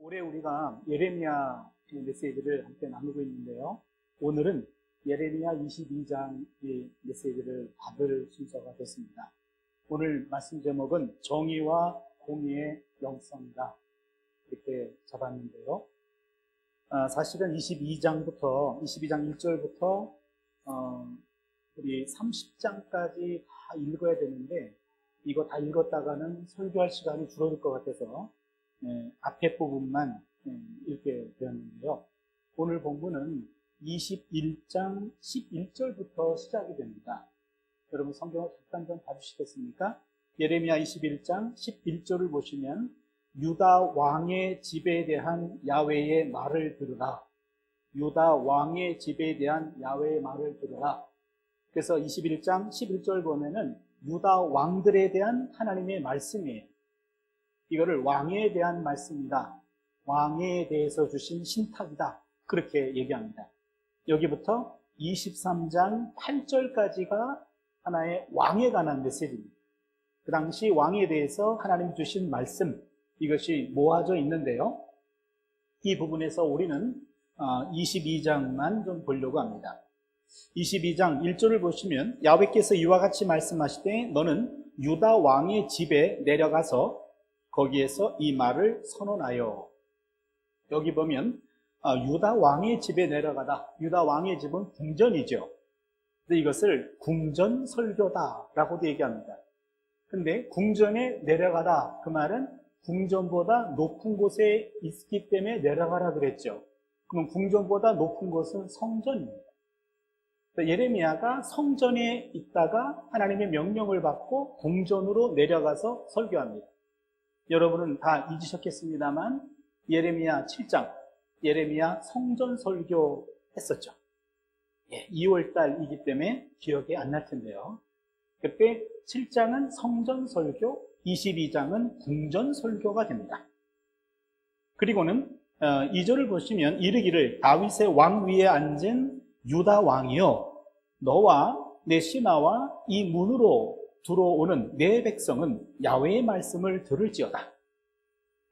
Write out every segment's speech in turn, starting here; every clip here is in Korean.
올해 우리가 예레미야 메시지를 함께 나누고 있는데요. 오늘은 예레미야 22장의 메시지를 받을 순서가 됐습니다. 오늘 말씀 제목은 정의와 공의의 영성이다, 이렇게 잡았는데요. 사실은 22장 1절부터 우리 30장까지 다 읽어야 되는데, 이거 다 읽었다가는 설교할 시간이 줄어들 것 같아서 앞에 부분만 읽게 되었는데요. 오늘 본문은 21장 11절부터 시작이 됩니다. 여러분 성경을 잠깐 좀 봐주시겠습니까? 예레미야 21장 11절을 보시면 유다 왕의 집에 대한 야훼의 말을 들으라. 유다 왕의 집에 대한 야훼의 말을 들으라. 그래서 21장 11절 보면은 유다 왕들에 대한 하나님의 말씀이에요. 이거를 왕에 대한 말씀이다, 왕에 대해서 주신 신탁이다, 그렇게 얘기합니다. 여기부터 23장 8절까지가 하나의 왕에 관한 메시지입니다. 그 당시 왕에 대해서 하나님 주신 말씀, 이것이 모아져 있는데요. 이 부분에서 우리는 22장만 좀 보려고 합니다. 22장 1절을 보시면 야훼께서 이와 같이 말씀하시되 너는 유다 왕의 집에 내려가서 거기에서 이 말을 선언하여. 여기 보면 유다 왕의 집에 내려가다. 유다 왕의 집은 궁전이죠. 근데 이것을 궁전 설교다라고도 얘기합니다. 근데 궁전에 내려가다, 그 말은 궁전보다 높은 곳에 있기 때문에 내려가라 그랬죠. 그럼 궁전보다 높은 곳은 성전입니다. 예레미야가 성전에 있다가 하나님의 명령을 받고 궁전으로 내려가서 설교합니다. 여러분은 다 잊으셨겠습니다만 예레미야 7장, 예레미야 성전 설교 했었죠. 2월달이기 때문에 기억이 안 날 텐데요. 그때 7장은 성전 설교, 22장은 궁전 설교가 됩니다. 그리고는 2절을 보시면 이르기를 다윗의 왕 위에 앉은 유다 왕이여, 너와 내 신하와 이 문으로 들어오는 내 백성은 야훼의 말씀을 들을지어다.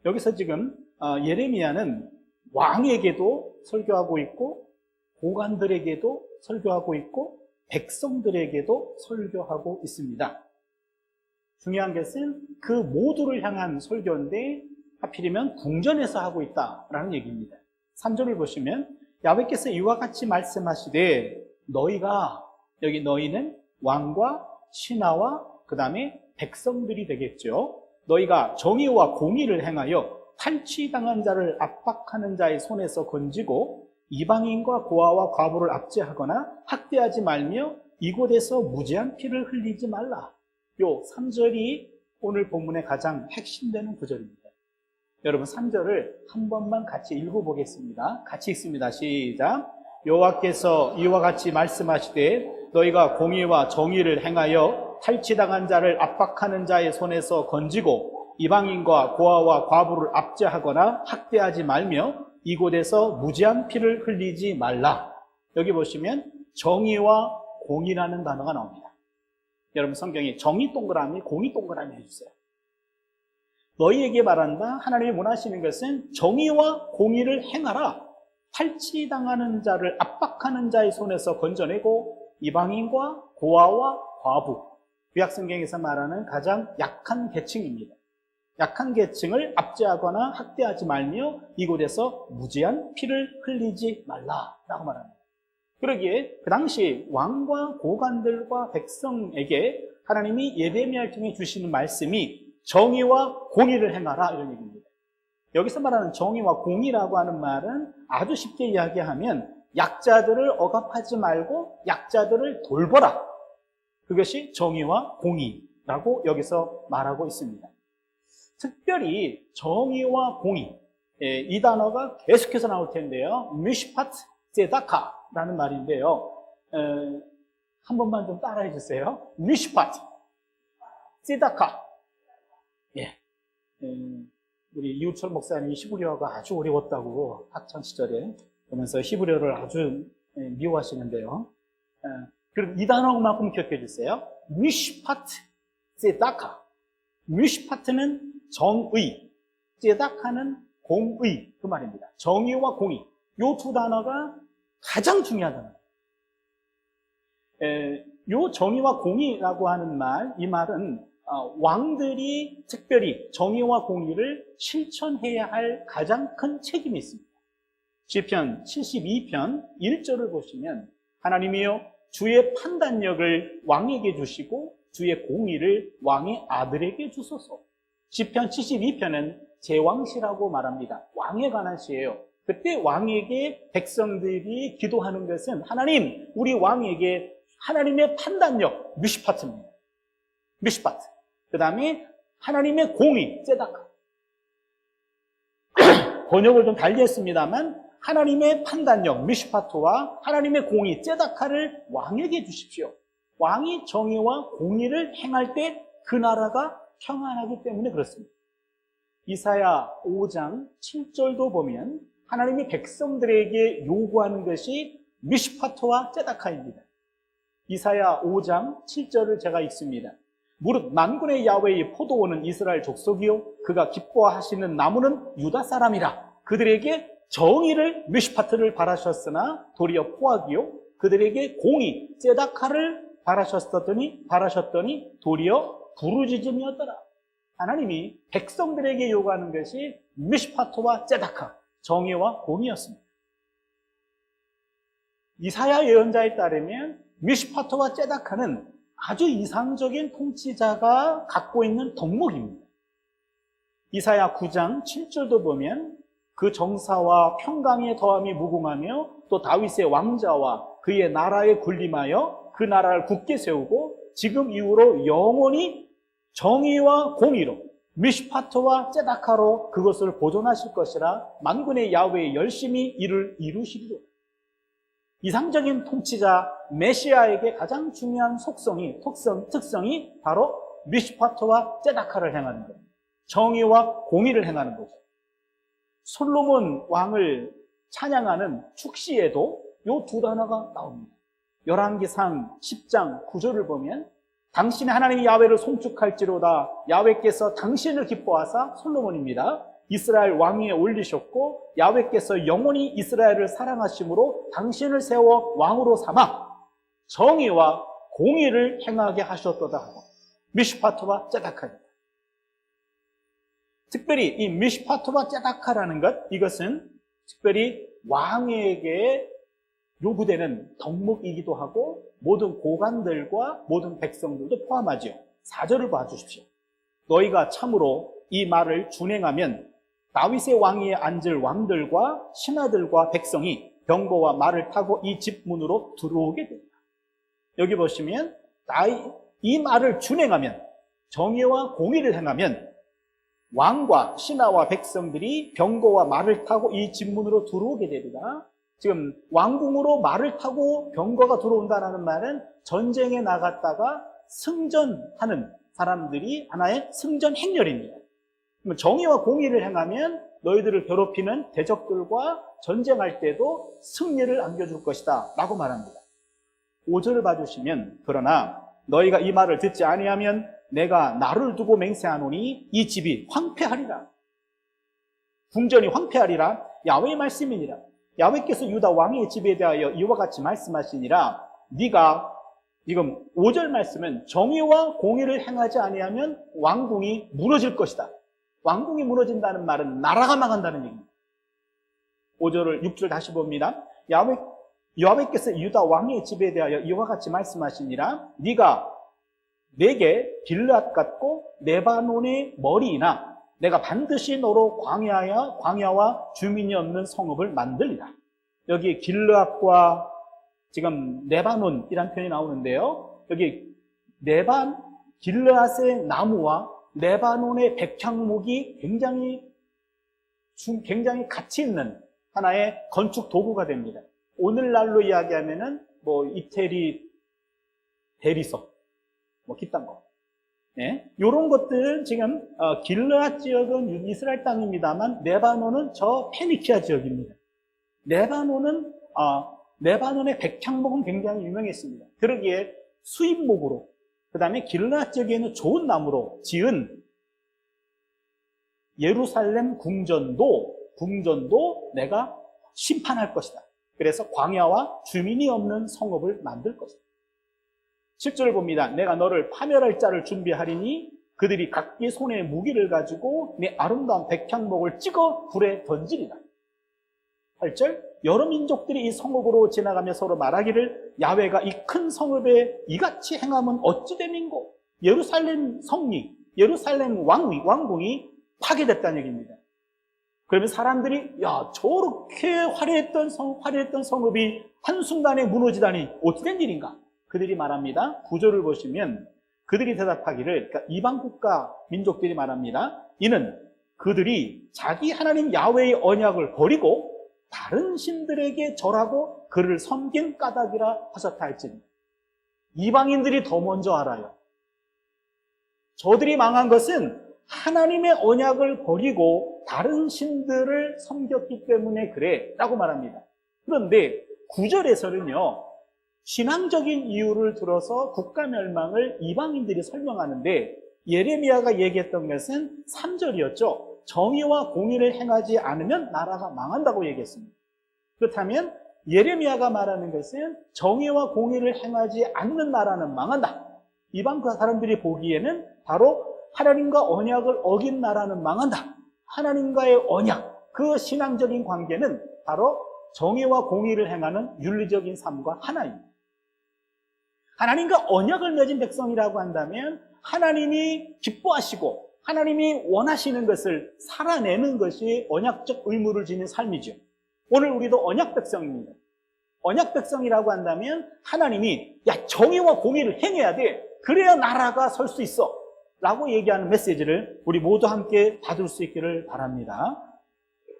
여기서 지금 예레미야는 왕에게도 설교하고 있고, 고관들에게도 설교하고 있고, 백성들에게도 설교하고 있습니다. 중요한 것은 그 모두를 향한 설교인데 하필이면 궁전에서 하고 있다라는 얘기입니다. 3절을 보시면 야훼께서 이와 같이 말씀하시되 너희가, 여기 너희는 왕과 신하와 그 다음에 백성들이 되겠죠. 너희가 정의와 공의를 행하여 탈취당한 자를 압박하는 자의 손에서 건지고 이방인과 고아와 과부를 압제하거나 학대하지 말며 이곳에서 무죄한 피를 흘리지 말라. 요 3절이 오늘 본문의 가장 핵심되는 구절입니다. 여러분 3절을 한 번만 같이 읽어보겠습니다. 같이 읽습니다. 시작. 여호와께서 이와 같이 말씀하시되 너희가 공의와 정의를 행하여 탈취당한 자를 압박하는 자의 손에서 건지고 이방인과 고아와 과부를 압제하거나 학대하지 말며 이곳에서 무죄한 피를 흘리지 말라. 여기 보시면 정의와 공의라는 단어가 나옵니다. 여러분 성경에 정의 동그라미, 공의 동그라미 해주세요. 너희에게 말한다. 하나님이 원하시는 것은 정의와 공의를 행하라. 탈취당하는 자를 압박하는 자의 손에서 건져내고 이방인과 고아와 과부, 구약성경에서 말하는 가장 약한 계층입니다. 약한 계층을 압제하거나 학대하지 말며 이곳에서 무죄한 피를 흘리지 말라라고 말합니다. 그러기에 그 당시 왕과 고관들과 백성에게 하나님이 예레미야를 통해 주시는 말씀이 정의와 공의를 행하라, 이런 얘기입니다. 여기서 말하는 정의와 공의라고 하는 말은 아주 쉽게 이야기하면 약자들을 억압하지 말고 약자들을 돌보라. 그것이 정의와 공의라고 여기서 말하고 있습니다. 특별히 정의와 공의, 이 단어가 계속해서 나올 텐데요. 미시파트 제다카라는 말인데요. 한 번만 좀 따라해 주세요. 미시파트 제다카. 우리 이우철 목사님이 히브리어가 아주 어려웠다고 학창시절에 그러면서 히브리어를 아주 미워하시는데요. 그럼 이 단어만큼 기억해 주세요. 미시파트 제다카. 미시파트는 정의, 제다카는 공의, 그 말입니다. 정의와 공의. 요 두 단어가 가장 중요하잖아요. 요 정의와 공의라고 하는 말, 이 말은 왕들이 특별히 정의와 공의를 실천해야 할 가장 큰 책임이 있습니다. 시편 72편 1절을 보시면 하나님이여 주의 판단력을 왕에게 주시고 주의 공의를 왕의 아들에게 주소서. 시편 72편은 제왕시라고 말합니다. 왕에 관한 시예요. 그때 왕에게 백성들이 기도하는 것은 하나님, 우리 왕에게 하나님의 판단력, 미슈파트입니다. 미슈파트. 그 다음에 하나님의 공의, ጼ다카. 번역을 좀 달리 했습니다만 하나님의 판단력, 미슈파트와 하나님의 공의, ጼ다카를 왕에게 주십시오. 왕이 정의와 공의를 행할 때 그 나라가 평안하기 때문에 그렇습니다. 이사야 5장 7절도 보면 하나님이 백성들에게 요구하는 것이 미슈파트와 ጼ다카입니다. 이사야 5장 7절을 제가 읽습니다. 무릇 만군의 야훼의 포도원은 이스라엘 족속이요 그가 기뻐하시는 나무는 유다 사람이라. 그들에게 정의를 미슈파트를 바라셨으나 도리어 포악이요 그들에게 공의 ጼ다카를 바라셨더니 도리어 부르짖음이었더라. 하나님이 백성들에게 요구하는 것이 미슈파트와 ጼ다카, 정의와 공의였습니다. 이사야 예언자에 따르면 미슈파트와 ጼ다카는 아주 이상적인 통치자가 갖고 있는 덕목입니다. 이사야 9장 7절도 보면 그 정사와 평강의 더함이 무궁하며 또 다윗의 왕자와 그의 나라에 군림하여 그 나라를 굳게 세우고 지금 이후로 영원히 정의와 공의로 미슈파트와 ጼ다카로 그것을 보존하실 것이라 만군의 야훼의 열심히 이를 이루시리로다. 이상적인 통치자 메시아에게 가장 중요한 특성이 바로 미슈파트와 ጼ다카를 행하는 겁니다. 정의와 공의를 행하는 거죠. 솔로몬 왕을 찬양하는 축시에도 이 두 단어가 나옵니다. 열왕기상 10장 9절을 보면 당신의 하나님 야훼를 송축할지로다 야훼께서 당신을 기뻐하사 솔로몬입니다. 이스라엘 왕위에 올리셨고 야훼께서 영원히 이스라엘을 사랑하심으로 당신을 세워 왕으로 삼아 정의와 공의를 행하게 하셨도다 하고 미슈파트와 ጼ다카입니다. 특별히 이 미슈파트와 ጼ다카라는 것, 이것은 특별히 왕에게 요구되는 덕목이기도 하고 모든 고관들과 모든 백성들도 포함하지요. 4절을 봐주십시오. 너희가 참으로 이 말을 준행하면 다윗의 왕위에 앉을 왕들과 신하들과 백성이 병거와 말을 타고 이 집 문으로 들어오게 됩니다. 여기 보시면 이 말을 준행하면, 정의와 공의를 행하면 왕과 신하와 백성들이 병거와 말을 타고 이 집 문으로 들어오게 됩니다. 지금 왕궁으로 말을 타고 병거가 들어온다는 말은 전쟁에 나갔다가 승전하는 사람들이 하나의 승전 행렬입니다. 정의와 공의를 행하면 너희들을 괴롭히는 대적들과 전쟁할 때도 승리를 안겨줄 것이다 라고 말합니다. 5절을 봐주시면 그러나 너희가 이 말을 듣지 아니하면 내가 나를 두고 맹세하노니 이 집이 황폐하리라. 궁전이 황폐하리라. 야훼의 말씀이니라. 야훼께서 유다 왕의 집에 대하여 이와 같이 말씀하시니라. 네가 지금 5절 말씀은 정의와 공의를 행하지 아니하면 왕궁이 무너질 것이다. 왕궁이 무너진다는 말은 나라가 망한다는 얘기입니다. 5절을 6절 다시 봅니다. 야훼께서 유다 왕의 집에 대하여 이와 같이 말씀하시니라. 네가 내게 길앗 같고 레바논의 머리이나 내가 반드시 너로 광야와 주민이 없는 성읍을 만들리라. 여기 길앗과 지금 레바논이라는 표현이 나오는데요. 여기 길앗의 나무와 레바논의 백향목이 굉장히 가치 있는 하나의 건축 도구가 됩니다. 오늘날로 이야기하면은 이태리 대리석, 기딴 거. 네. 요런 것들은 지금, 길르앗 지역은 이스라엘 땅입니다만, 레바논은 저 페니키아 지역입니다. 레바논의 백향목은 굉장히 유명했습니다. 그러기에 수입목으로, 그 다음에 길르앗 지역에는 좋은 나무로 지은 예루살렘 궁전도 내가 심판할 것이다. 그래서 광야와 주민이 없는 성읍을 만들 것이다. 10절 봅니다. 내가 너를 파멸할 자를 준비하리니 그들이 각기 손에 무기를 가지고 내 아름다운 백향목을 찍어 불에 던지리라. 8절 여러 민족들이 이 성읍으로 지나가며 서로 말하기를 야훼가 이 큰 성읍에 이같이 행함은 어찌 됨인고. 예루살렘 성리, 예루살렘 왕궁이 파괴됐다는 얘기입니다. 그러면 사람들이 야 저렇게 화려했던 성읍이 한순간에 무너지다니 어찌 된 일인가? 그들이 말합니다. 9절을 보시면 그들이 대답하기를, 그러니까 이방 국가 민족들이 말합니다. 이는 그들이 자기 하나님 야훼의 언약을 버리고 다른 신들에게 절하고 그를 섬긴 까닭이라 하셨다 할지니. 이방인들이 더 먼저 알아요. 저들이 망한 것은 하나님의 언약을 버리고 다른 신들을 섬겼기 때문에 그래 라고 말합니다. 그런데 9절에서는요 신앙적인 이유를 들어서 국가 멸망을 이방인들이 설명하는데, 예레미야가 얘기했던 것은 3절이었죠. 정의와 공의를 행하지 않으면 나라가 망한다고 얘기했습니다. 그렇다면 예레미야가 말하는 것은 정의와 공의를 행하지 않는 나라는 망한다. 이방 사람들이 보기에는 바로 하나님과 언약을 어긴 나라는 망한다. 하나님과의 언약, 그 신앙적인 관계는 바로 정의와 공의를 행하는 윤리적인 삶과 하나입니다. 하나님과 언약을 맺은 백성이라고 한다면 하나님이 기뻐하시고 하나님이 원하시는 것을 살아내는 것이 언약적 의무를 지닌 삶이죠. 오늘 우리도 언약 백성입니다. 언약 백성이라고 한다면 하나님이 야 정의와 공의를 행해야 돼. 그래야 나라가 설 수 있어. 라고 얘기하는 메시지를 우리 모두 함께 받을 수 있기를 바랍니다.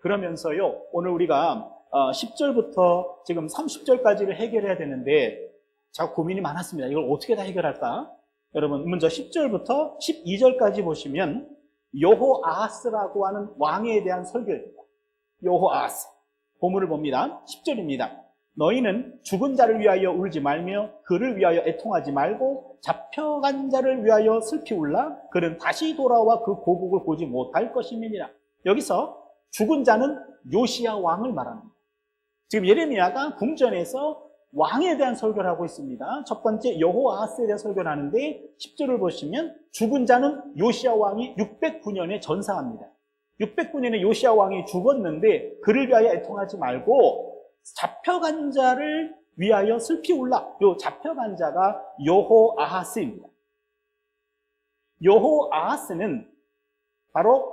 그러면서요 오늘 우리가 10절부터 지금 30절까지를 해결해야 되는데 자 고민이 많았습니다. 이걸 어떻게 다 해결할까? 여러분 먼저 10절부터 12절까지 보시면 여호아하스라고 하는 왕에 대한 설교입니다. 여호아하스 본문을 봅니다. 10절입니다. 너희는 죽은 자를 위하여 울지 말며 그를 위하여 애통하지 말고 잡혀간 자를 위하여 슬피 울라. 그는 다시 돌아와 그 고국을 보지 못할 것임이니라. 여기서 죽은 자는 요시야 왕을 말합니다. 지금 예레미야가 궁전에서 왕에 대한 설교를 하고 있습니다. 첫 번째 여호아하스에 대한 설교를 하는데 10절을 보시면 죽은 자는 요시야 왕이 609년에 전사합니다. 609년에 요시야 왕이 죽었는데 그를 위하여 애통하지 말고 잡혀간 자를 위하여 슬피 울라. 요 잡혀간 자가 여호아하스입니다. 여호아하스는 바로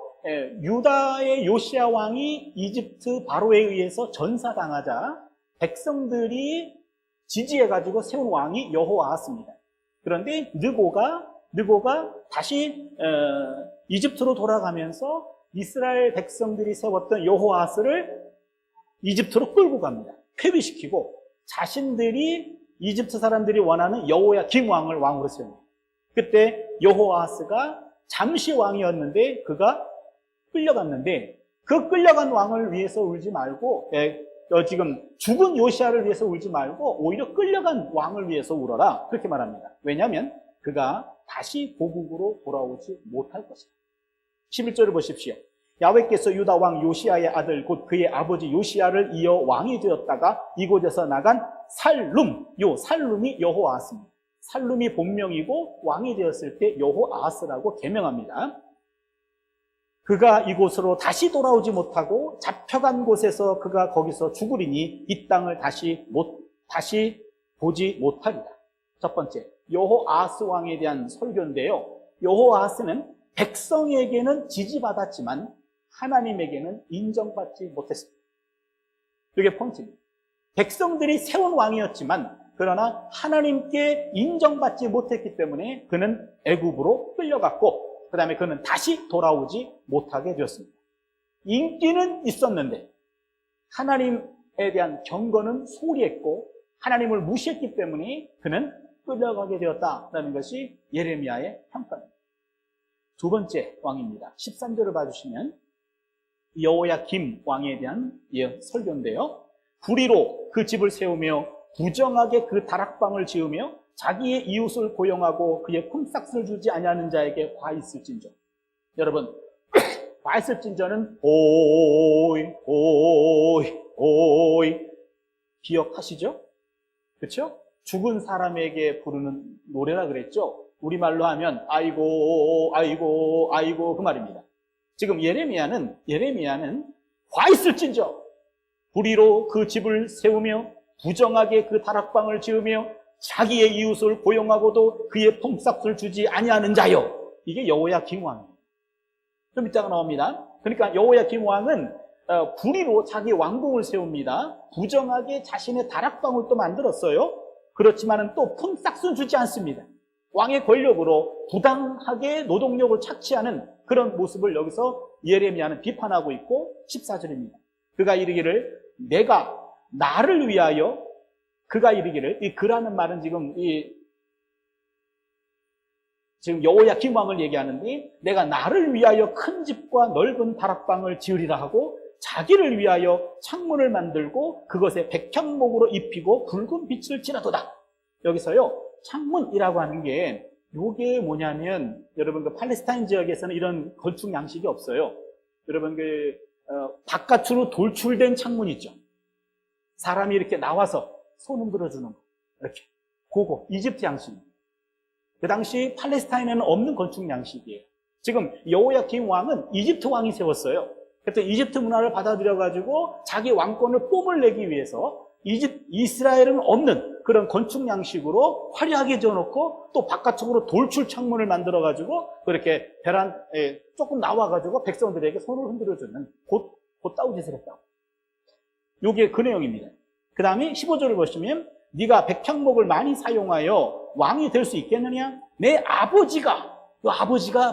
유다의 요시야 왕이 이집트 바로에 의해서 전사당하자 백성들이 지지해가지고 세운 왕이 여호아하스입니다. 그런데 느고가 다시 이집트로 돌아가면서 이스라엘 백성들이 세웠던 여호아하스를 이집트로 끌고 갑니다. 폐위시키고 자신들이 이집트 사람들이 원하는 여호야김 왕을 왕으로 세웁니다. 그때 여호아하스가 잠시 왕이었는데 그가 끌려갔는데 그 끌려간 왕을 위해서 울지 말고 지금 죽은 요시야를 위해서 울지 말고 오히려 끌려간 왕을 위해서 울어라. 그렇게 말합니다. 왜냐하면 그가 다시 고국으로 돌아오지 못할 것이다. 11절을 보십시오. 야훼께서 유다 왕 요시야의 아들 곧 그의 아버지 요시야를 이어 왕이 되었다가 이곳에서 나간 살룸, 요 살룸이 여호아하스입니다. 살룸이 본명이고 왕이 되었을 때 여호아하스라고 계명합니다. 그가 이곳으로 다시 돌아오지 못하고 잡혀간 곳에서 그가 거기서 죽으리니 이 땅을 다시 보지 못하리라. 첫 번째, 여호아하스 왕에 대한 설교인데요. 여호아하스는 백성에게는 지지받았지만 하나님에게는 인정받지 못했습니다. 이게 포인트입니다. 백성들이 세운 왕이었지만 그러나 하나님께 인정받지 못했기 때문에 그는 애굽으로 끌려갔고 그 다음에 그는 다시 돌아오지 못하게 되었습니다. 인기는 있었는데 하나님에 대한 경건은 소홀히 했고 하나님을 무시했기 때문에 그는 끌려가게 되었다는 것이 예레미야의 평가입니다. 두 번째 왕입니다. 13절을 봐주시면 여호야김 왕에 대한 설교인데요. 불의로 그 집을 세우며 부정하게 그 다락방을 지으며 자기의 이웃을 고용하고 그의 품삯을 주지 아니하는 자에게 화 있을진저. 여러분 과했을진저는 오이 오이 오이 기억하시죠? 그렇죠? 죽은 사람에게 부르는 노래라 그랬죠? 우리말로 하면 아이고 아이고 아이고 그 말입니다. 지금 예레미야는 과했을진저 불의로 그 집을 세우며 부정하게 그 다락방을 지으며 자기의 이웃을 고용하고도 그의 품삯을 주지 아니하는 자여. 이게 여호야김 왕입니다. 좀 이따가 나옵니다. 그러니까 여호야김 왕은 불의로 자기 왕궁을 세웁니다. 부정하게 자신의 다락방을 또 만들었어요. 그렇지만은 또 품삯은 주지 않습니다. 왕의 권력으로 부당하게 노동력을 착취하는 그런 모습을 여기서 예레미야는 비판하고 있고 14절입니다. 그가 이르기를 내가 나를 위하여 그가 이르기를 이 그라는 말은 지금 여호야김 왕을 얘기하는데 내가 나를 위하여 큰 집과 넓은 다락방을 지으리라 하고 자기를 위하여 창문을 만들고 그것에 백향목으로 입히고 붉은 빛을 지나도다. 여기서요 창문이라고 하는 게 요게 뭐냐면 여러분 그 팔레스타인 지역에서는 이런 건축 양식이 없어요. 여러분 바깥으로 돌출된 창문 있죠. 사람이 이렇게 나와서 손 흔들어주는 거 이렇게 그거 이집트 양식입니다. 그 당시 팔레스타인에는 없는 건축 양식이에요. 지금 여호야김 왕은 이집트 왕이 세웠어요. 그래서 이집트 문화를 받아들여가지고 자기 왕권을 뽐을 내기 위해서 이스라엘은 없는 그런 건축 양식으로 화려하게 지어놓고 또 바깥쪽으로 돌출 창문을 만들어가지고 그렇게 베란다에 조금 나와가지고 백성들에게 손을 흔들어주는 곧 따우짓을 했다. 요게 그 내용입니다. 그 다음에 15절을 보시면 네가 백향목을 많이 사용하여 왕이 될 수 있겠느냐? 내 아버지가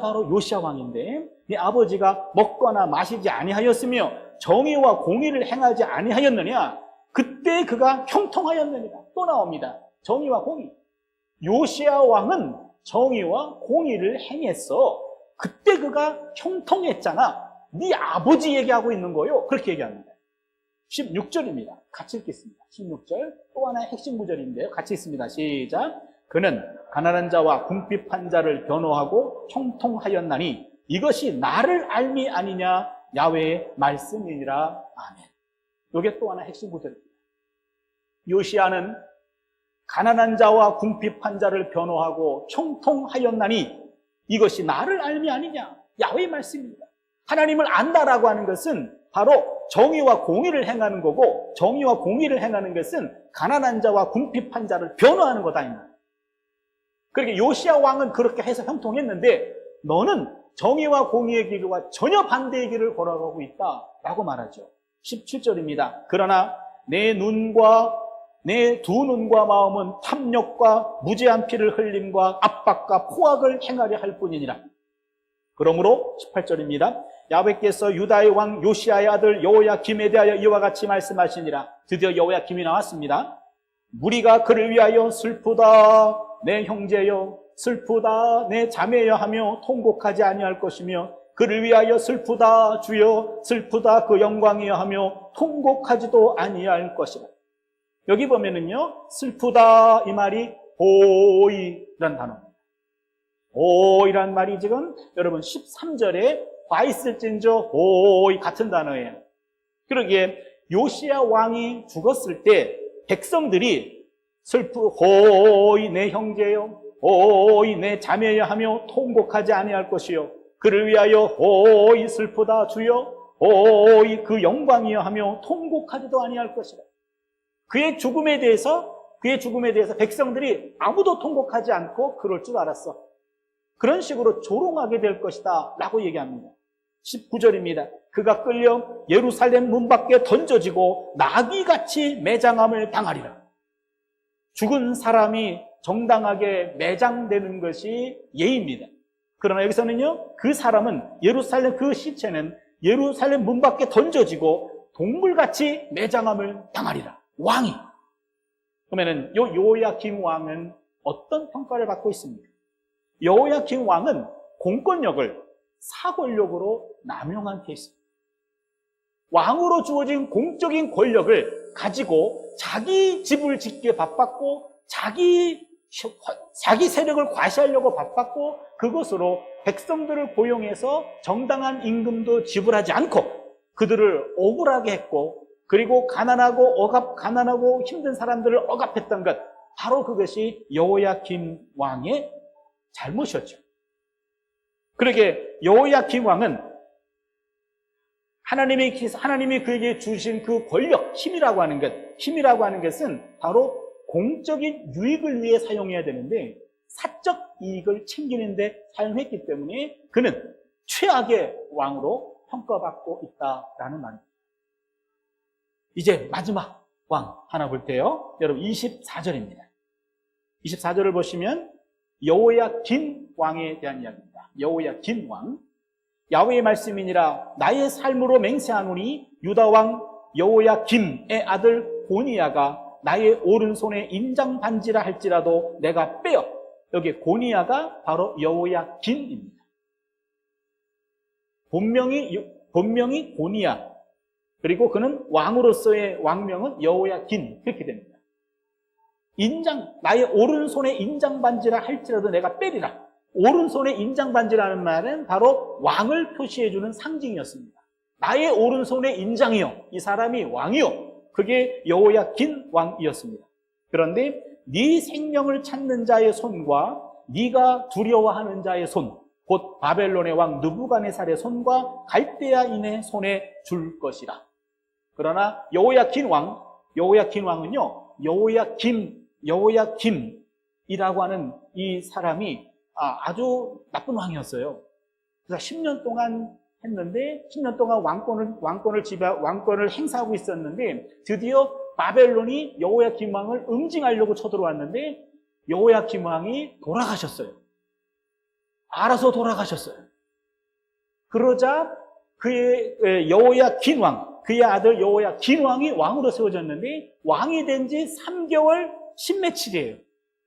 바로 요시야 왕인데 네 아버지가 먹거나 마시지 아니하였으며 정의와 공의를 행하지 아니하였느냐? 그때 그가 형통하였느니라. 또 나옵니다. 정의와 공의. 요시야 왕은 정의와 공의를 행했어. 그때 그가 형통했잖아. 네 아버지 얘기하고 있는 거예요. 그렇게 얘기합니다. 16절입니다. 같이 읽겠습니다. 16절 또 하나의 핵심 구절인데요. 같이 읽습니다. 시작. 그는 가난한 자와 궁핍한 자를 변호하고 형통하였나니 이것이 나를 알미 아니냐 야훼의 말씀이니라. 아멘. 이게 또 하나 핵심 구절입니다. 요시야는 가난한 자와 궁핍한 자를 변호하고 형통하였나니 이것이 나를 알미 아니냐 야훼의 말씀입니다. 하나님을 안다라고 하는 것은 바로 정의와 공의를 행하는 거고 정의와 공의를 행하는 것은 가난한 자와 궁핍한 자를 변호하는 거다. 그러니까 요시야 왕은 그렇게 해서 형통했는데 너는 정의와 공의의 길과 전혀 반대의 길을 걸어가고 있다라고 말하죠. 17절입니다. 그러나 내 두 눈과 마음은 탐욕과 무죄한 피를 흘림과 압박과 포악을 행하려 할 뿐이니라. 그러므로 18절입니다. 야훼께서 유다의 왕 요시야의 아들 여호야김에 대하여 이와 같이 말씀하시니라. 드디어 여호야김이 나왔습니다. 무리가 그를 위하여 슬프다 내 형제여 슬프다 내 자매여 하며 통곡하지 아니할 것이며 그를 위하여 슬프다 주여 슬프다 그 영광이여 하며 통곡하지도 아니할 것이라. 여기 보면은요 슬프다 이 말이 오이라는 단어입니다. 오이라는 말이 지금 여러분 13절에 와 있을진저 오이 같은 단어예요. 그러기에 요시야 왕이 죽었을 때 백성들이 오이 내 형제여 오이 내 자매여 하며 통곡하지 아니할 것이요 그를 위하여 오이 슬프다 주여 오이 그 영광이여 하며 통곡하지도 아니할 것이라. 그의 죽음에 대해서 백성들이 아무도 통곡하지 않고 그럴 줄 알았어. 그런 식으로 조롱하게 될 것이다 라고 얘기합니다. 19절입니다. 그가 끌려 예루살렘 문 밖에 던져지고 나귀같이 매장함을 당하리라. 죽은 사람이 정당하게 매장되는 것이 예입니다. 그러나 여기서는요 그 사람은 그 시체는 예루살렘 문 밖에 던져지고 동물같이 매장함을 당하리라. 왕이. 그러면은 여호야김 왕은 어떤 평가를 받고 있습니까? 여호야김 왕은 공권력을 사권력으로 남용한 케이스입니다. 왕으로 주어진 공적인 권력을 가지고 자기 집을 짓기에 바빴고 자기 자기 세력을 과시하려고 바빴고 그것으로 백성들을 고용해서 정당한 임금도 지불하지 않고 그들을 억울하게 했고 그리고 가난하고 힘든 사람들을 억압했던 것, 바로 그것이 여호야김 왕의 잘못이었죠. 그러게 여호야김 왕은 하나님이 그에게 주신 그 권력, 힘이라고 하는 것은 바로 공적인 유익을 위해 사용해야 되는데 사적 이익을 챙기는데 사용했기 때문에 그는 최악의 왕으로 평가받고 있다라는 말입니다. 이제 마지막 왕 하나 볼 때요. 여러분 24절입니다. 24절을 보시면 여호야긴 왕에 대한 이야기입니다. 여호야긴 왕. 야훼의 말씀이니라 나의 삶으로 맹세하노니 유다 왕 여호야김의 아들 고니야가 나의 오른손에 인장 반지라 할지라도 내가 빼어. 여기 고니야가 바로 여호야긴입니다. 본명이 고니야. 그리고 그는 왕으로서의 왕명은 여호야긴, 그렇게 됩니다. 나의 오른손에 인장 반지라 할지라도 내가 빼리라. 오른손에 인장 반지라는 말은 바로 왕을 표시해주는 상징이었습니다. 나의 오른손에 인장이요, 이 사람이 왕이요, 그게 여호야긴 왕이었습니다. 그런데 네 생명을 찾는 자의 손과 네가 두려워하는 자의 손, 곧 바벨론의 왕 느부갓네살의 손과 갈대아인의 손에 줄 것이라. 그러나 여호야긴 왕은요, 여호야김이라고 하는 이 사람이 아주 나쁜 왕이었어요. 그래서 10년 동안 했는데 10년 동안 왕권을 행사하고 있었는데 드디어 바벨론이 여호야김 왕을 응징하려고 쳐들어왔는데 여호야김 왕이 돌아가셨어요. 알아서 돌아가셨어요. 그러자 그의 여호야긴 왕, 그의 아들 여호야긴 왕이 왕으로 세워졌는데 왕이 된 지 3개월 10며칠이에요.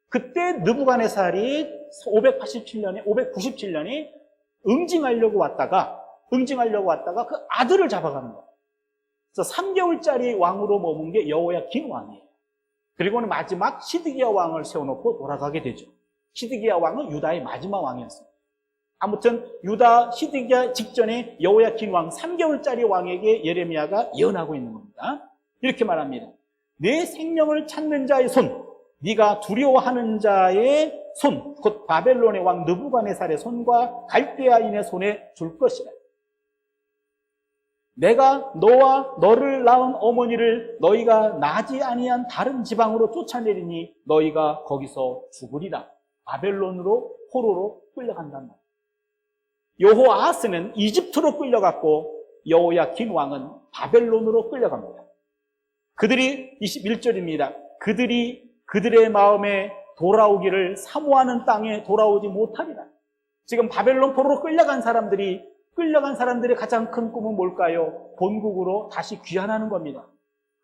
그때 느부갓네살이 597년에 응징하려고 왔다가 그 아들을 잡아가는 거예요. 그래서 3개월짜리 왕으로 머문 게 여호야긴 왕이에요. 그리고는 마지막 시드기야 왕을 세워놓고 돌아가게 되죠. 시드기야 왕은 유다의 마지막 왕이었습니다. 아무튼 유다 시드기야 직전에 여호야긴 왕 3개월짜리 왕에게 예레미야가 예언하고 있는 겁니다. 이렇게 말합니다. 내 생명을 찾는 자의 손, 네가 두려워하는 자의 손, 곧 바벨론의 왕 느부갓네살의 손과 갈대아인의 손에 줄 것이라. 내가 너와 너를 낳은 어머니를 너희가 나지 아니한 다른 지방으로 쫓아내리니 너희가 거기서 죽으리라. 바벨론으로, 포로로 끌려간단 말이에요. 여호아하스는 이집트로 끌려갔고 여호야긴 왕은 바벨론으로 끌려갑니다. 그들이 21절입니다. 그들의 마음에 돌아오기를 사모하는 땅에 돌아오지 못하리라. 지금 바벨론 포로로 끌려간 사람들의 가장 큰 꿈은 뭘까요? 본국으로 다시 귀환하는 겁니다.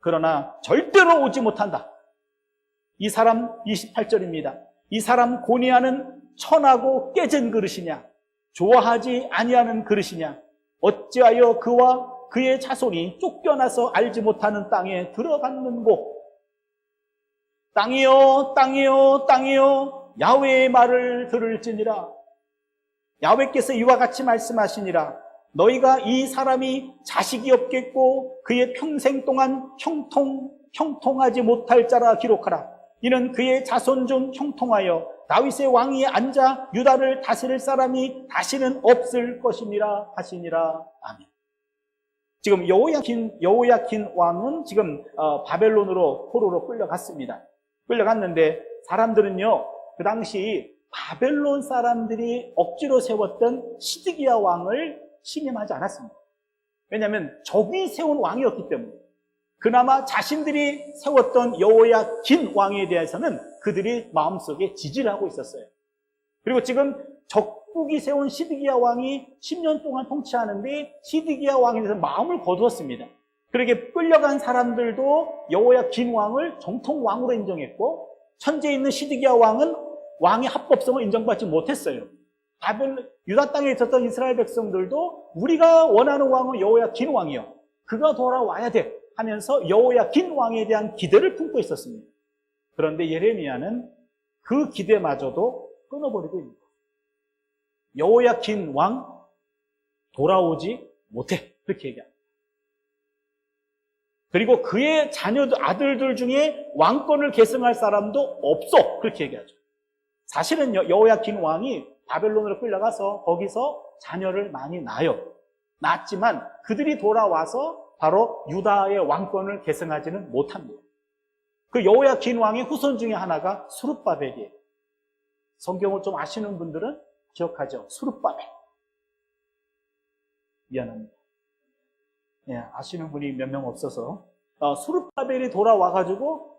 그러나 절대로 오지 못한다. 이 사람 28절입니다. 이 사람 고니야는 천하고 깨진 그릇이냐? 좋아하지 아니하는 그릇이냐? 어찌하여 그와 그의 자손이 쫓겨나서 알지 못하는 땅에 들어갔는고? 땅이여 땅이여 땅이여 야훼의 말을 들을지니라. 야훼께서 이와 같이 말씀하시니라. 너희가 이 사람이 자식이 없겠고 그의 평생 동안 형통하지 못할 자라 기록하라. 이는 그의 자손 중 형통하여 다윗의 왕위에 앉아 유다를 다스릴 사람이 다시는 없을 것이니라 하시니라. 아멘. 지금 여호야긴 왕은 지금 바벨론으로 포로로 끌려갔습니다. 끌려갔는데 사람들은요, 그 당시 바벨론 사람들이 억지로 세웠던 시드기야 왕을 신임하지 않았습니다. 왜냐하면 적이 세운 왕이었기 때문에. 그나마 자신들이 세웠던 여호야긴 왕에 대해서는 그들이 마음속에 지지를 하고 있었어요. 그리고 지금 적국이 세운 시드기야 왕이 10년 동안 통치하는데 시드기야 왕에 대해서 마음을 거두었습니다. 그렇게 끌려간 사람들도 여호야긴 왕을 정통 왕으로 인정했고, 현재 있는 시드기야 왕은 왕의 합법성을 인정받지 못했어요. 유다 땅에 있었던 이스라엘 백성들도 우리가 원하는 왕은 여호야긴 왕이요, 그가 돌아와야 돼 하면서 여호야긴 왕에 대한 기대를 품고 있었습니다. 그런데 예레미야는 그 기대마저도 끊어버리고 있는 거예요. 여호야킨 왕 돌아오지 못해. 그렇게 얘기합니다. 그리고 그의 자녀들, 아들들 중에 왕권을 계승할 사람도 없어. 그렇게 얘기하죠. 사실은 여호야킨 왕이 바벨론으로 끌려가서 거기서 자녀를 많이 낳아요. 낳았지만 그들이 돌아와서 바로 유다의 왕권을 계승하지는 못합니다. 그 여호야킨 왕의 후손 중에 하나가 스룹바벨이에요. 성경을 좀 아시는 분들은 기억하죠. 스룹바벨. 미안합니다. 예, 아시는 분이 몇 명 없어서 스룹바벨이 돌아와가지고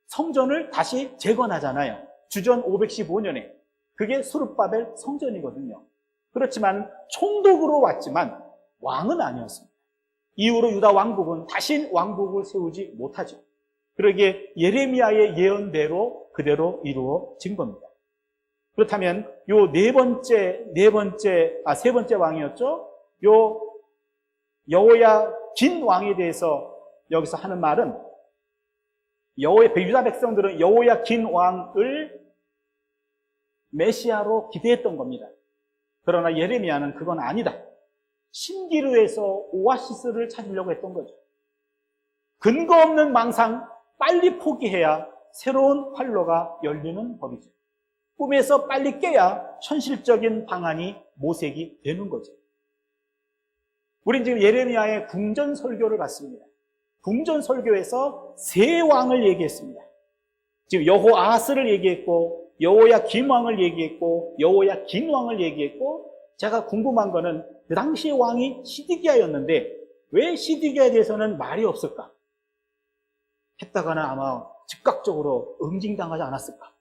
성전을 다시 재건하잖아요. 주전 515년에. 그게 스룹바벨 성전이거든요. 그렇지만 총독으로 왔지만 왕은 아니었습니다. 이후로 유다 왕국은 다시 왕국을 세우지 못하죠. 그러기에 예레미야의 예언대로 그대로 이루어진 겁니다. 그렇다면 세 번째 왕이었죠. 요 여호야긴 왕에 대해서 여기서 하는 말은 유다 백성들은 여호야긴 왕을 메시아로 기대했던 겁니다. 그러나 예레미야는 그건 아니다. 신기루에서 오아시스를 찾으려고 했던 거죠. 근거 없는 망상 빨리 포기해야 새로운 활로가 열리는 법이죠. 꿈에서 빨리 깨야 현실적인 방안이 모색이 되는 거죠. 우린 지금 예레미야의 궁전 설교를 봤습니다. 궁전 설교에서 세 왕을 얘기했습니다. 지금 여호아스를 얘기했고 여호야김 왕을 얘기했고 여호야긴 왕을 얘기했고, 제가 궁금한 거는 그 당시의 왕이 시드기야였는데 왜 시드기야에 대해서는 말이 없을까? 했다가는 아마 즉각적으로 응징당하지 않았을까?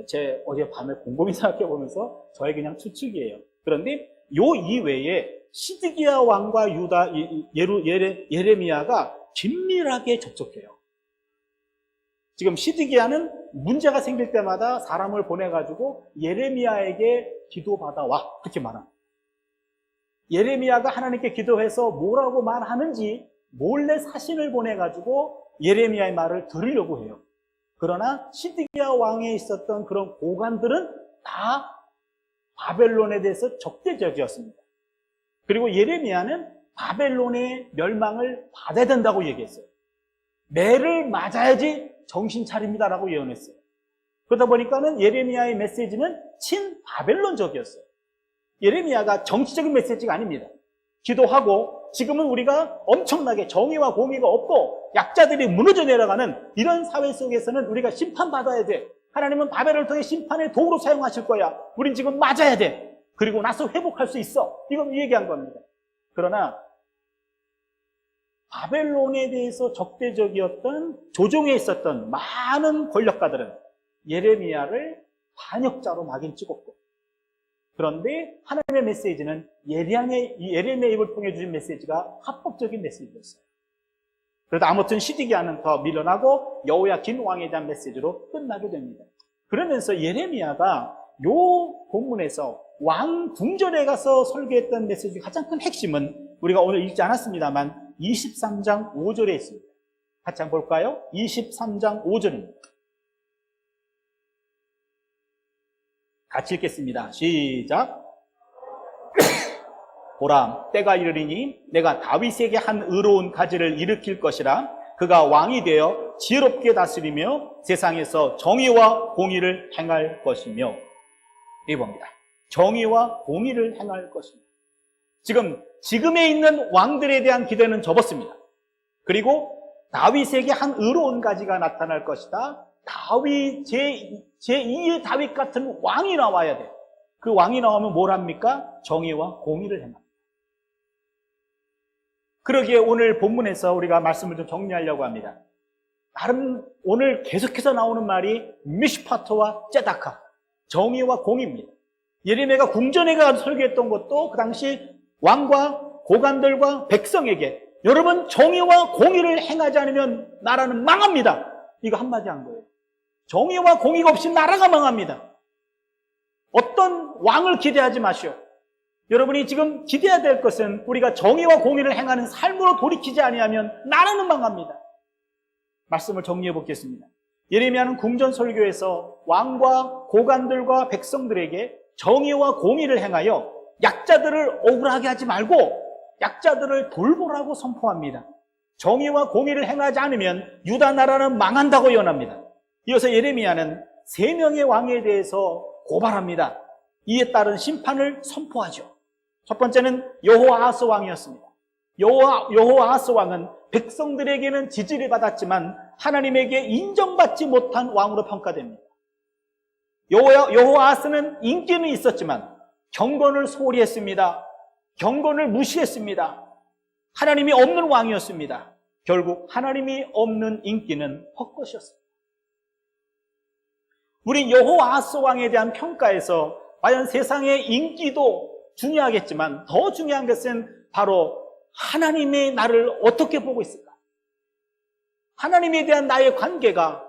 제 어젯밤에 곰곰이 생각해 보면서 저의 그냥 추측이에요. 그런데 요 이외에 시드기야 왕과 예레미야가 긴밀하게 접촉해요. 지금 시드기야는 문제가 생길 때마다 사람을 보내가지고 예레미야에게 기도받아와, 그렇게 말합니다. 예레미야가 하나님께 기도해서 뭐라고 말하는지 몰래 사신을 보내가지고 예레미야의 말을 들으려고 해요. 그러나 시드기야 왕에 있었던 그런 고관들은 다 바벨론에 대해서 적대적이었습니다. 그리고 예레미야는 바벨론의 멸망을 받아야 된다고 얘기했어요. 매를 맞아야지 정신 차립니다라고 예언했어요. 그러다 보니까는 예레미야의 메시지는 친바벨론적이었어요. 예레미야가 정치적인 메시지가 아닙니다. 기도하고 지금은 우리가 엄청나게 정의와 공의가 없고 약자들이 무너져 내려가는 이런 사회 속에서는 우리가 심판받아야 돼. 하나님은 바벨을 통해 심판의 도구로 사용하실 거야. 우린 지금 맞아야 돼. 그리고 나서 회복할 수 있어. 이건 얘기한 겁니다. 그러나 바벨론에 대해서 적대적이었던 조정에 있었던 많은 권력가들은 예레미야를 반역자로 막인 찍었고, 그런데 하나님의 메시지는 예레미야 입을 통해 주신 메시지가 합법적인 메시지였어요. 그래도 아무튼 시드기야는 더 밀려나고 여호야긴 왕에 대한 메시지로 끝나게 됩니다. 그러면서 예레미야가 요 본문에서 왕 궁전에 가서 설교했던 메시지 가장 큰 핵심은 우리가 오늘 읽지 않았습니다만 23장 5절에 있습니다. 같이 한번 볼까요? 23장 5절입니다. 같이 읽겠습니다. 시작. 보라, 때가 이르리니 내가 다윗에게 한 의로운 가지를 일으킬 것이라. 그가 왕이 되어 지혜롭게 다스리며 세상에서 정의와 공의를 행할 것이며. 이겁니다. 정의와 공의를 행할 것입니다. 지금에 있는 왕들에 대한 기대는 접었습니다. 그리고 다윗에게 한 의로운 가지가 나타날 것이다. 다윗, 제2의 다윗 같은 왕이 나와야 돼. 그 왕이 나오면 뭘 합니까? 정의와 공의를 행합니다. 그러기에 오늘 본문에서 우리가 말씀을 좀 정리하려고 합니다. 다른 오늘 계속해서 나오는 말이 미슈파트와 째다카, 정의와 공의입니다. 예레미야가 궁전에 가서 설교했던 것도 그 당시 왕과 고관들과 백성에게 여러분 정의와 공의를 행하지 않으면 나라는 망합니다. 이거 한마디 한 거예요. 정의와 공의가 없이 나라가 망합니다. 어떤 왕을 기대하지 마시오. 여러분이 지금 기대해야 될 것은 우리가 정의와 공의를 행하는 삶으로 돌이키지 아니하면 나라는 망합니다. 말씀을 정리해 보겠습니다. 예레미야는 궁전설교에서 왕과 고관들과 백성들에게 정의와 공의를 행하여 약자들을 억울하게 하지 말고 약자들을 돌보라고 선포합니다. 정의와 공의를 행하지 않으면 유다 나라는 망한다고 예언합니다. 이어서 예레미야는 3명의 왕에 대해서 고발합니다. 이에 따른 심판을 선포하죠. 첫 번째는 여호아하스 왕이었습니다. 여호아하스 왕은 백성들에게는 지지를 받았지만 하나님에게 인정받지 못한 왕으로 평가됩니다. 여호아하스는 인기는 있었지만 경건을 소홀히 했습니다. 경건을 무시했습니다. 하나님이 없는 왕이었습니다. 결국 하나님이 없는 인기는 헛것이었습니다. 우리 여호아하스 왕에 대한 평가에서 과연 세상의 인기도 중요하겠지만 더 중요한 것은 바로 하나님의 나를 어떻게 보고 있을까? 하나님에 대한 나의 관계가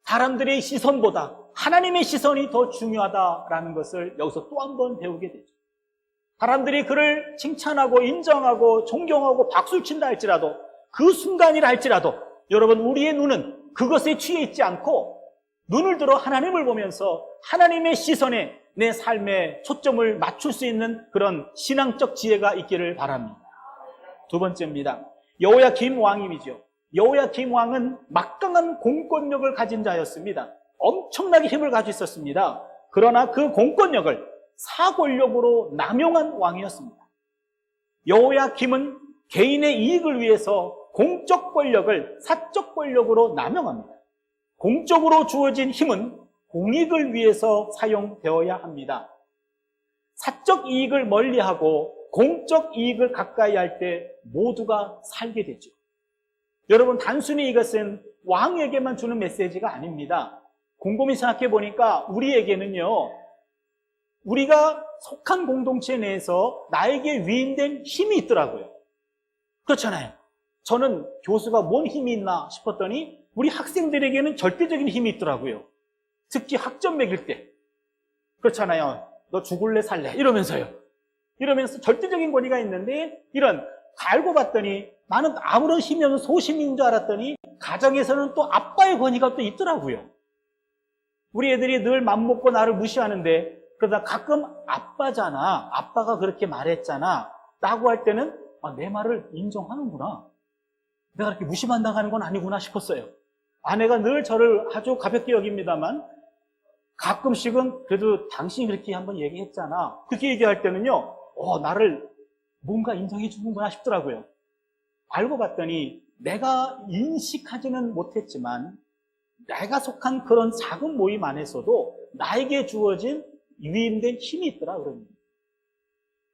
사람들의 시선보다 하나님의 시선이 더 중요하다라는 것을 여기서 또 한 번 배우게 되죠. 사람들이 그를 칭찬하고 인정하고 존경하고 박수를 친다 할지라도 그 순간이라 할지라도 여러분 우리의 눈은 그것에 취해 있지 않고 눈을 들어 하나님을 보면서 하나님의 시선에 내 삶에 초점을 맞출 수 있는 그런 신앙적 지혜가 있기를 바랍니다. 두 번째입니다. 여호야김 왕임이죠. 여호야김 왕은 막강한 공권력을 가진 자였습니다. 엄청나게 힘을 가지고 있었습니다. 그러나 그 공권력을 사권력으로 남용한 왕이었습니다. 여호야김은 개인의 이익을 위해서 공적 권력을 사적 권력으로 남용합니다. 공적으로 주어진 힘은 공익을 위해서 사용되어야 합니다. 사적 이익을 멀리하고 공적 이익을 가까이 할 때 모두가 살게 되죠. 여러분 단순히 이것은 왕에게만 주는 메시지가 아닙니다. 곰곰이 생각해 보니까 우리에게는요, 우리가 속한 공동체 내에서 나에게 위임된 힘이 있더라고요. 그렇잖아요. 저는 교수가 뭔 힘이 있나 싶었더니 우리 학생들에게는 절대적인 힘이 있더라고요. 특히 학점 매길 때. 그렇잖아요. 너 죽을래 살래 이러면서요. 이러면서 절대적인 권위가 있는데 이런 알고 봤더니 나는 아무런 힘이 없는 소심인 줄 알았더니 가정에서는 또 아빠의 권위가 또 있더라고요. 우리 애들이 늘 맘먹고 나를 무시하는데 그러다 가끔 아빠잖아, 아빠가 그렇게 말했잖아 라고 할 때는 내 말을 인정하는구나, 내가 그렇게 무시만당하는 건 아니구나 싶었어요. 아내가 늘 저를 아주 가볍게 여깁니다만 가끔씩은 그래도 당신이 그렇게 한번 얘기했잖아 그렇게 얘기할 때는요, 나를 뭔가 인정해 주는구나 싶더라고요. 알고 봤더니 내가 인식하지는 못했지만 내가 속한 그런 작은 모임 안에서도 나에게 주어진 위임된 힘이 있더라.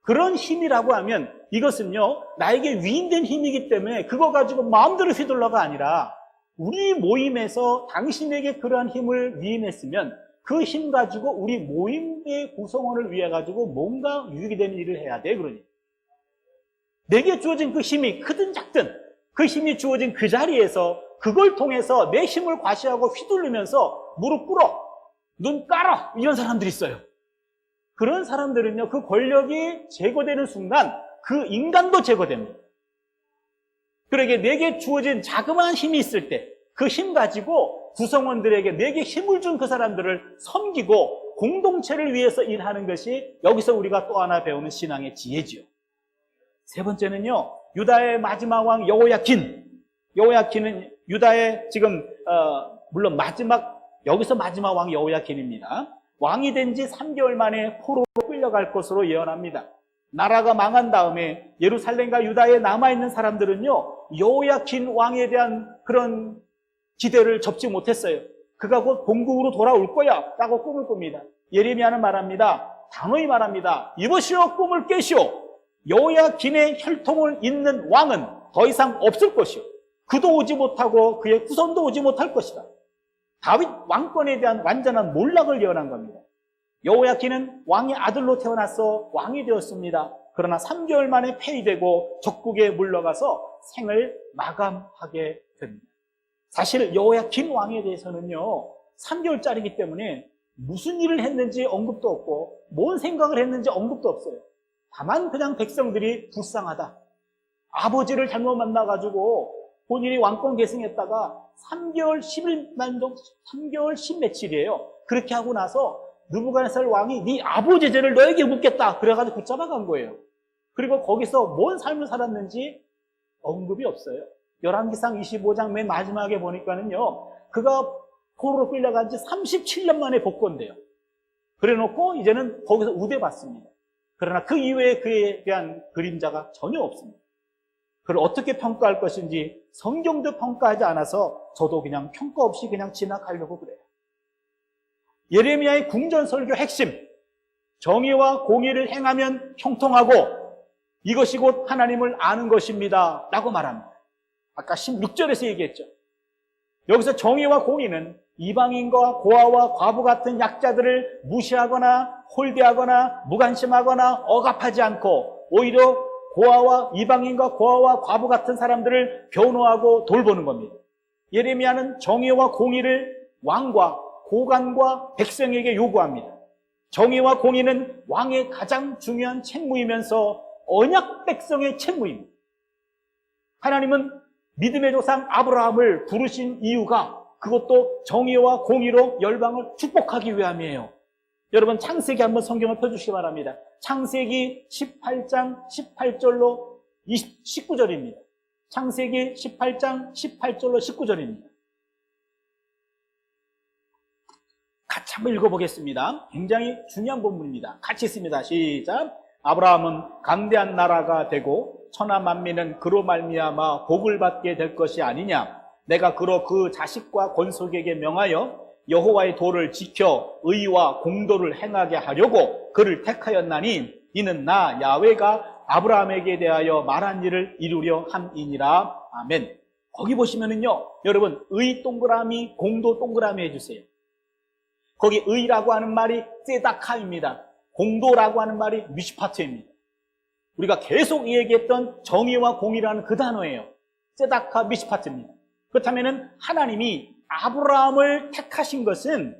그런 힘이라고 하면 이것은요, 나에게 위임된 힘이기 때문에 그거 가지고 마음대로 휘둘러가 아니라 우리 모임에서 당신에게 그러한 힘을 위임했으면 그 힘 가지고 우리 모임의 구성원을 위해 가지고 뭔가 유익이 되는 일을 해야 돼. 그러니 내게 주어진 그 힘이 크든 작든 그 힘이 주어진 그 자리에서 그걸 통해서 내 힘을 과시하고 휘둘르면서 무릎 꿇어, 눈 깔아 이런 사람들이 있어요. 그런 사람들은요, 그 권력이 제거되는 순간 그 인간도 제거됩니다. 그러게 내게 주어진 자그마한 힘이 있을 때 그 힘 가지고 구성원들에게 내게 힘을 준 그 사람들을 섬기고 공동체를 위해서 일하는 것이 여기서 우리가 또 하나 배우는 신앙의 지혜지요. 세 번째는요, 유다의 마지막 왕 여호야킨. 여호야킨은 유다의 지금 물론 여기서 마지막 왕 여호야킨입니다. 왕이 된 지 3개월 만에 포로로 끌려갈 것으로 예언합니다. 나라가 망한 다음에 예루살렘과 유다에 남아있는 사람들은요, 여호야킨 왕에 대한 그런 기대를 접지 못했어요. 그가 곧 본국으로 돌아올 거야 라고 꿈을 꿉니다. 예레미야는 말합니다. 단호히 말합니다. 이보시오, 꿈을 깨시오. 여호야킨의 혈통을 잇는 왕은 더 이상 없을 것이오. 그도 오지 못하고 그의 후손도 오지 못할 것이다. 다윗 왕권에 대한 완전한 몰락을 예언한 겁니다. 여호야킨은 왕의 아들로 태어나서 왕이 되었습니다. 그러나 3개월 만에 폐위되고 적국에 물러가서 생을 마감하게 됩니다. 사실 여호야킨 왕에 대해서는요, 3개월짜리이기 때문에 무슨 일을 했는지 언급도 없고 뭔 생각을 했는지 언급도 없어요. 다만 그냥 백성들이 불쌍하다, 아버지를 잘못 만나가지고 본인이 왕권 계승했다가 3개월 10일 정도, 3개월 10 며칠이에요. 그렇게 하고 나서 느부갓네살 왕이 네 아버지 죄를 너에게 묻겠다. 그래가지고 붙잡아간 거예요. 그리고 거기서 뭔 삶을 살았는지 언급이 없어요. 열왕기상 25장 맨 마지막에 보니까는요, 그가 포로로 끌려간 지 37년 만에 복권돼요. 그래 놓고 이제는 거기서 우대받습니다. 그러나 그 이후에 그에 대한 그림자가 전혀 없습니다. 그를 어떻게 평가할 것인지 성경도 평가하지 않아서 저도 그냥 평가 없이 그냥 지나가려고 그래요. 예레미야의 궁전설교 핵심, 정의와 공의를 행하면 형통하고 이것이 곧 하나님을 아는 것입니다 라고 말합니다. 아까 16절에서 얘기했죠. 여기서 정의와 공의는 이방인과 고아와 과부 같은 약자들을 무시하거나 홀대하거나 무관심하거나 억압하지 않고 오히려 고아와 이방인과 고아와 과부 같은 사람들을 변호하고 돌보는 겁니다. 예레미야는 정의와 공의를 왕과 고관과 백성에게 요구합니다. 정의와 공의는 왕의 가장 중요한 책무이면서 언약 백성의 책무입니다. 하나님은 믿음의 조상 아브라함을 부르신 이유가 그것도 정의와 공의로 열방을 축복하기 위함이에요. 여러분 창세기 한번 성경을 펴주시기 바랍니다. 창세기 18장 18절로 19절입니다. 창세기 18장 18절로 19절입니다. 같이 한번 읽어보겠습니다. 굉장히 중요한 본문입니다. 같이 있습니다. 시작. 아브라함은 강대한 나라가 되고 천하 만민은 그로 말미암아 복을 받게 될 것이 아니냐. 내가 그로 그 자식과 권속에게 명하여 여호와의 도를 지켜 의와 공도를 행하게 하려고 그를 택하였나니 이는 나 야훼가 아브라함에게 대하여 말한 일을 이루려 함이니라. 아멘. 거기 보시면은요, 여러분 의 동그라미, 공도 동그라미 해주세요. 거기 의라고 하는 말이 ጼ다카입니다. 공도라고 하는 말이 미슈파트입니다. 우리가 계속 얘기했던 정의와 공의라는 그 단어예요. ጼ다카 미슈파트입니다. 그렇다면 하나님이 아브라함을 택하신 것은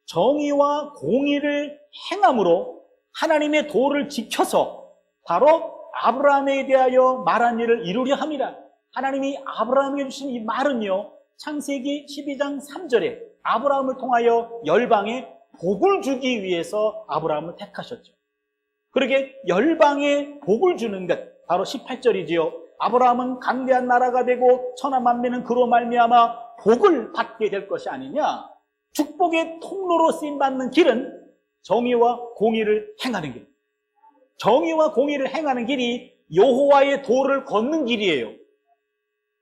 정의와 공의를 행함으로 하나님의 도를 지켜서 바로 아브라함에 대하여 말한 일을 이루려 함이라. 하나님이 아브라함에게 주신 이 말은요, 창세기 12장 3절에 아브라함을 통하여 열방에 복을 주기 위해서 아브라함을 택하셨죠. 그러게 열방에 복을 주는 것, 바로 18절이지요. 아브라함은 강대한 나라가 되고 천하 만민은 그로 말미암아 복을 받게 될 것이 아니냐. 축복의 통로로 쓰임받는 길은 정의와 공의를 행하는 길. 정의와 공의를 행하는 길이 여호와의 도를 걷는 길이에요.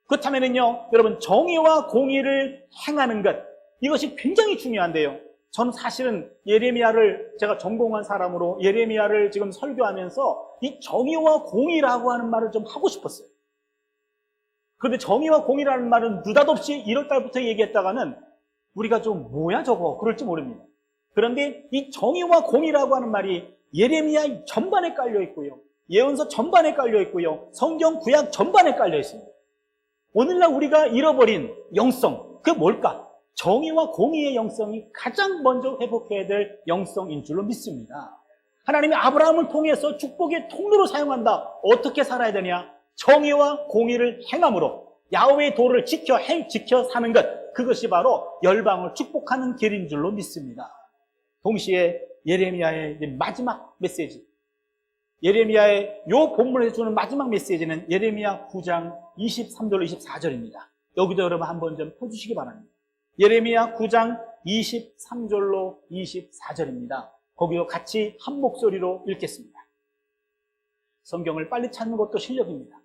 그렇다면요, 여러분 정의와 공의를 행하는 것, 이것이 굉장히 중요한데요. 저는 사실은 예레미야를 제가 전공한 사람으로 예레미야를 지금 설교하면서 이 정의와 공의라고 하는 말을 좀 하고 싶었어요. 그런데 정의와 공의라는 말은 느닷없이 1월 달부터 얘기했다가는 우리가 좀 뭐야 저거 그럴지 모릅니다. 그런데 이 정의와 공의라고 하는 말이 예레미야 전반에 깔려 있고요, 예언서 전반에 깔려 있고요, 성경 구약 전반에 깔려 있습니다. 오늘날 우리가 잃어버린 영성, 그게 뭘까? 정의와 공의의 영성이 가장 먼저 회복해야 될 영성인 줄로 믿습니다. 하나님이 아브라함을 통해서 축복의 통로로 사용한다. 어떻게 살아야 되냐? 정의와 공의를 행함으로 야훼의 도를 지켜 사는 것, 그것이 바로 열방을 축복하는 길인 줄로 믿습니다. 동시에 예레미야의 마지막 메시지, 예레미야의 요 본문에서 주는 마지막 메시지는 예레미야 9장 23절로 24절입니다. 여기도 여러분 한번 좀 펴주시기 바랍니다. 예레미야 9장 23절로 24절입니다. 거기도 같이 한 목소리로 읽겠습니다. 성경을 빨리 찾는 것도 실력입니다.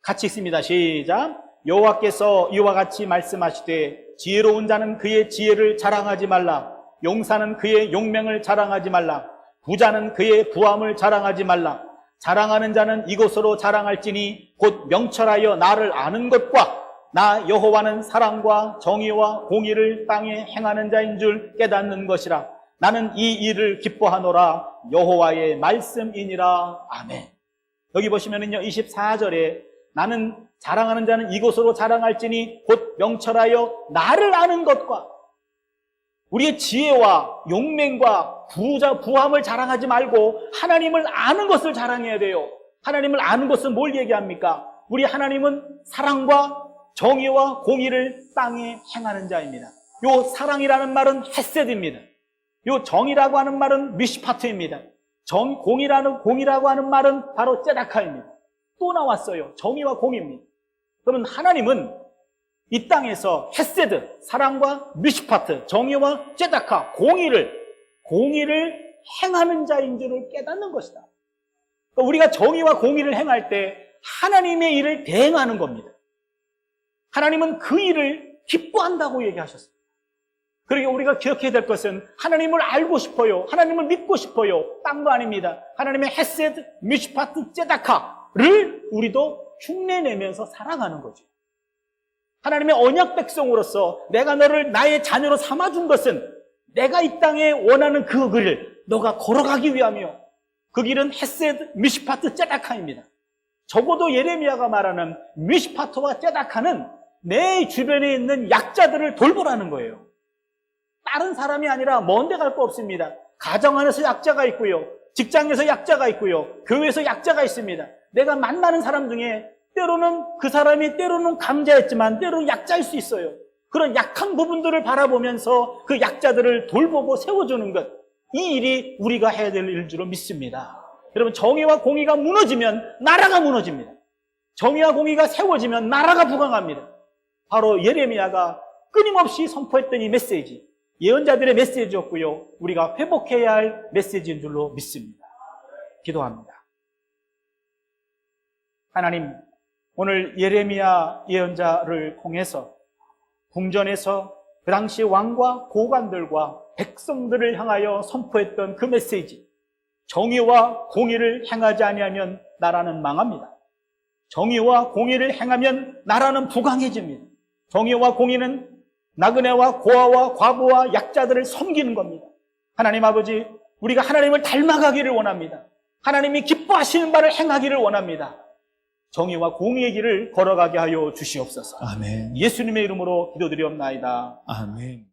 같이 읽습니다. 시작. 여호와께서 이와 같이 말씀하시되 지혜로운 자는 그의 지혜를 자랑하지 말라. 용사는 그의 용맹을 자랑하지 말라. 부자는 그의 부함을 자랑하지 말라. 자랑하는 자는 이것으로 자랑할지니 곧 명철하여 나를 아는 것과 나 여호와는 사랑과 정의와 공의를 땅에 행하는 자인 줄 깨닫는 것이라. 나는 이 일을 기뻐하노라. 여호와의 말씀이니라. 아멘. 여기 보시면은요, 24절에 나는 자랑하는 자는 이것으로 자랑할지니 곧 명철하여 나를 아는 것과, 우리의 지혜와 용맹과 부함을 자랑하지 말고 하나님을 아는 것을 자랑해야 돼요. 하나님을 아는 것은 뭘 얘기합니까? 우리 하나님은 사랑과 정의와 공의를 땅에 행하는 자입니다. 요 사랑이라는 말은 헤세드입니다. 요 정의라고 하는 말은 미시파트입니다. 공의라고 하는 말은 바로 째다카입니다. 또 나왔어요. 정의와 공의입니다. 그러면 하나님은 이 땅에서 헤세드, 사랑과 미시파트, 정의와 째다카, 공의를 행하는 자인 줄을 깨닫는 것이다. 그러니까 우리가 정의와 공의를 행할 때 하나님의 일을 대행하는 겁니다. 하나님은 그 일을 기뻐한다고 얘기하셨습니다. 그러니까 우리가 기억해야 될 것은 하나님을 알고 싶어요. 하나님을 믿고 싶어요. 딴 거 아닙니다. 하나님의 헤세드, 미시파트, 째다카를 우리도 흉내내면서 살아가는 거죠. 하나님의 언약 백성으로서 내가 너를 나의 자녀로 삼아준 것은 내가 이 땅에 원하는 그 길을 너가 걸어가기 위하며 그 길은 헤세드, 미시파트, 째다카입니다. 적어도 예레미야가 말하는 미시파트와 째다카는 내 주변에 있는 약자들을 돌보라는 거예요. 다른 사람이 아니라 먼 데 갈 거 없습니다. 가정 안에서 약자가 있고요. 직장에서 약자가 있고요. 교회에서 약자가 있습니다. 내가 만나는 사람 중에 때로는 그 사람이 때로는 강자였지만 때로는 약자일 수 있어요. 그런 약한 부분들을 바라보면서 그 약자들을 돌보고 세워주는 것, 이 일이 우리가 해야 될 일인 줄 믿습니다. 여러분, 정의와 공의가 무너지면 나라가 무너집니다. 정의와 공의가 세워지면 나라가 부강합니다. 바로 예레미야가 끊임없이 선포했던 이 메시지, 예언자들의 메시지였고요. 우리가 회복해야 할 메시지인 줄로 믿습니다. 기도합니다. 하나님, 오늘 예레미야 예언자를 통해서 궁전에서 그 당시 왕과 고관들과 백성들을 향하여 선포했던 그 메시지, 정의와 공의를 행하지 아니하면 나라는 망합니다. 정의와 공의를 행하면 나라는 부강해집니다. 정의와 공의는 나그네와 고아와 과부와 약자들을 섬기는 겁니다. 하나님 아버지, 우리가 하나님을 닮아가기를 원합니다. 하나님이 기뻐하시는 바를 행하기를 원합니다. 정의와 공의의 길을 걸어가게 하여 주시옵소서. 아멘. 예수님의 이름으로 기도드리옵나이다. 아멘.